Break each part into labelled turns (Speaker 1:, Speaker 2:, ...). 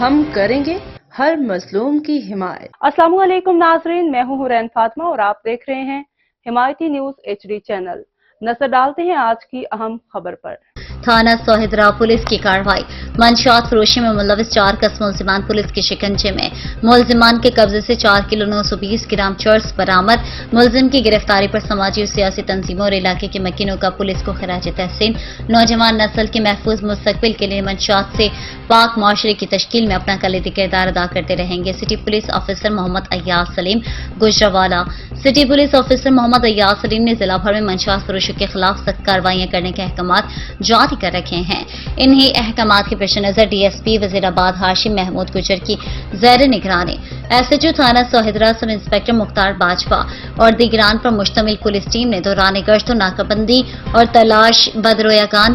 Speaker 1: ہم کریں گے ہر مظلوم کی حمایت۔
Speaker 2: السلام علیکم ناظرین، میں ہوں حورین فاطمہ اور آپ دیکھ رہے ہیں حمایتی نیوز HD چینل۔ نظر ڈالتے ہیں آج کی اہم خبر پر۔
Speaker 3: تھانہ سوہدرا پولیس کی کارروائی، منشیات فروشی میں ملوث 4 کس ملزمان پولیس کے شکنجے میں، ملزمان کے قبضے سے 4 کلو 920 گرام چرس برآمد۔ ملزم کی گرفتاری پر سماجی اور سیاسی تنظیموں اور علاقے کے مکینوں کا پولیس کو خراج تحسین۔ نوجوان نسل کے محفوظ مستقبل کے لیے منشیات سے پاک معاشرے کی تشکیل میں اپنا کلیدی کردار ادا کرتے رہیں گے۔ سٹی پولیس آفیسر محمد ایاز سلیم گجرانوالہ۔ سٹی پولیس آفیسر محمد ایاز سلیم نے ضلع بھر میں منشیات فروشوں کے خلاف سخت کارروائیاں کرنے کے احکامات جاری کر رکھے ہیں۔ انہی احکامات کے پیش نظر DSP وزیرآباد ہاشم محمود گجر کی زیر نگرانی SHO تھانہ سوہدرا سب انسپکٹر مختار باجوہ اور دیگران پر مشتمل پولیس ٹیم نے دوران گشت و ناکہ بندی اور تلاش بدرویگان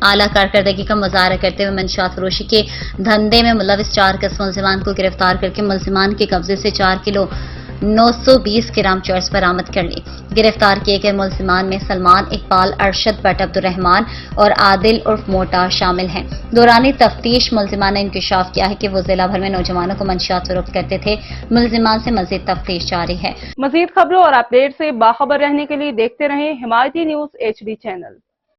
Speaker 3: اعلیٰ کارکردگی کا مظاہرہ کرتے ہوئے منشیات فروشی کے دھندے میں ملوث 4 کس ملزمان کو گرفتار کر کے ملزمان کے قبضے سے 4 کلو 920 گرام چرس برآمد کر لی۔ گرفتار کیے گئے ملزمان میں سلمان اقبال، ارشد بٹ عبدالرحمان اور عادل عرف موٹا شامل ہیں۔ دوران تفتیش ملزمان نے انکشاف کیا ہے کہ وہ ضلع بھر میں نوجوانوں کو منشیات فروخت کرتے تھے۔ ملزمان سے مزید تفتیش جاری ہے۔
Speaker 2: مزید خبروں اور اپڈیٹ سے باخبر رہنے کے لیے دیکھتے رہیں حمایتی نیوز HD چینل۔